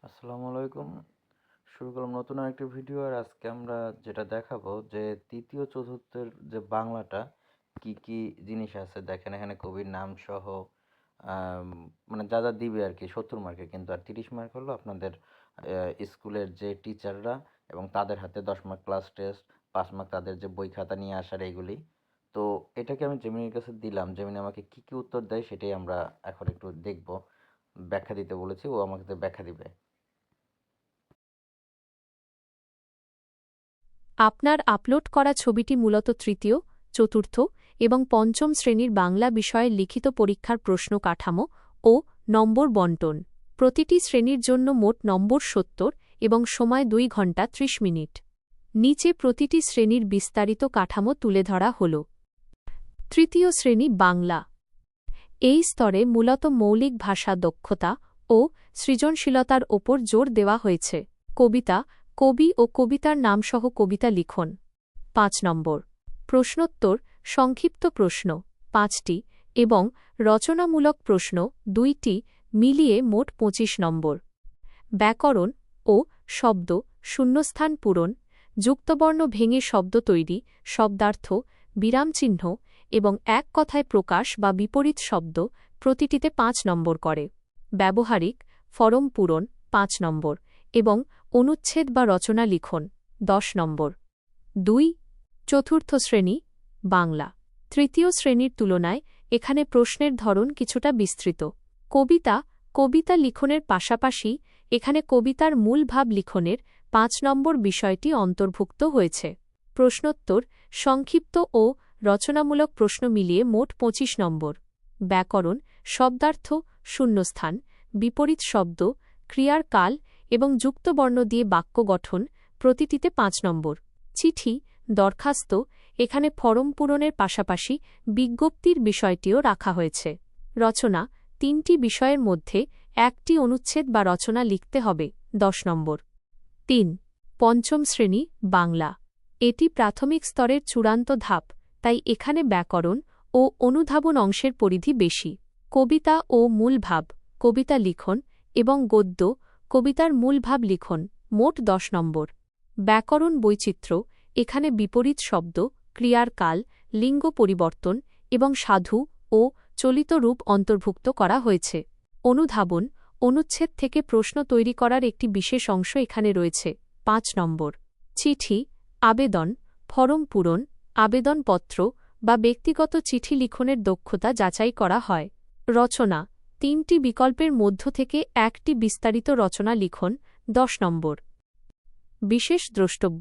আসসালামু আলাইকুম। শুরু করলাম নতুন আরেকটি ভিডিও। আর আজকে আমরা যেটা দেখাবো যে তৃতীয় চতুর্থের যে বাংলাটা কি কি জিনিস আছে দেখেন, এখানে কবির নাম সহ আম, মানে যা যা দিবে আর কি 70 মার্কের, কিন্তু আর 30 মার্ক হলো আপনাদের স্কুলের যে টিচাররা এবং তাদের হাতে 10 মার্ক ক্লাস টেস্ট, 5 মার্ক তাদের যে বই খাতা নিয়ে আসার এগুলি। তো এটাকে আমি জেমিনির কাছে দিলাম, জেমিনি আমাকে কি কি উত্তর দেয় সেটাই আমরা এখন একটু দেখব। ব্যাখ্যা দিতে বলেছি, ও আমাকে ব্যাখ্যা দিবে। আপনার আপলোড করা ছবিটি মূলত তৃতীয়, চতুর্থ এবং পঞ্চম শ্রেণীর বাংলা বিষয়ের লিখিত পরীক্ষার প্রশ্ন কাঠামো ও নম্বর বণ্টন। প্রতিটি শ্রেণীর জন্য মোট নম্বর 70 এবং সময় 2 ঘন্টা 30 মিনিট। নিচে প্রতিটি শ্রেণীর বিস্তারিত কাঠামো তুলে ধরা হল। তৃতীয় শ্রেণী বাংলা। এই স্তরে মূলত মৌলিক ভাষা দক্ষতা ও সৃজনশীলতার ওপর জোর দেওয়া হয়েছে। কবিতা, কবি ও কবিতার নামসহ কবিতা লিখন। 5 নম্বর। প্রশ্নোত্তর, সংক্ষিপ্ত প্রশ্ন 5টি এবং রচনামূলক প্রশ্ন 2টি, মিলিয়ে মোট 25 নম্বর। ব্যাকরণ ও শব্দ শূন্যস্থান পূরণ, যুক্তবর্ণ ভেঙে শব্দ তৈরি, শব্দার্থ, বিরামচিহ্ন এবং এক কথায় প্রকাশ বা বিপরীত শব্দ প্রতিটিতে 5 নম্বর করে। ব্যবহারিক ফরম পূরণ 5 নম্বর এবং অনুচ্ছেদ বা রচনা লিখন 10 নম্বর। 2. চতুর্থ শ্রেণী বাংলা। তৃতীয় শ্রেণীর তুলনায় এখানে প্রশ্নের ধরন কিছুটা বিস্তৃত। কবিতা, কবিতা লিখনের পাশাপাশি এখানে কবিতার মূল ভাব লিখনের 5 নম্বর বিষয়টি অন্তর্ভুক্ত হয়েছে। প্রশ্নোত্তর, সংক্ষিপ্ত ও রচনামূলক প্রশ্ন মিলিয়ে মোট 25 নম্বর। ব্যাকরণ, শব্দার্থ, শূন্যস্থান, বিপরীত শব্দ, ক্রিয়ার কাল এবং যুক্তবর্ণ দিয়ে বাক্য গঠন প্রতিটিতে 5 নম্বর। চিঠি, দরখাস্ত, এখানে ফরম পূরণের পাশাপাশি বিজ্ঞপ্তির বিষয়টিও রাখা হয়েছে। রচনা, 3টি বিষয়ের মধ্যে একটি অনুচ্ছেদ বা রচনা লিখতে হবে 10 নম্বর। 3. পঞ্চম শ্রেণী বাংলা। এটি প্রাথমিক স্তরের চূড়ান্ত ধাপ, তাই এখানে ব্যাকরণ ও অনুধাবন অংশের পরিধি বেশি। কবিতা ও মূল ভাব, কবিতা লিখন এবং গদ্য, কবিতার মূল ভাব লিখন মোট 10 নম্বর। ব্যাকরণ বৈচিত্র্য, এখানে বিপরীত শব্দ, ক্রিয়ার কাল, লিঙ্গ পরিবর্তন এবং সাধু ও চলিত রূপ অন্তর্ভুক্ত করা হয়েছে। অনুধাবন, অনুচ্ছেদ থেকে প্রশ্ন তৈরি করার একটি বিশেষ অংশ এখানে রয়েছে 5 নম্বর। চিঠি, আবেদন, ফরম পূরণ, আবেদনপত্র বা ব্যক্তিগত চিঠি লিখনের দক্ষতা যাচাই করা হয়। রচনা, 3টি বিকল্পের মধ্য থেকে একটি বিস্তারিত রচনা লিখন 10 নম্বর। বিশেষ দ্রষ্টব্য,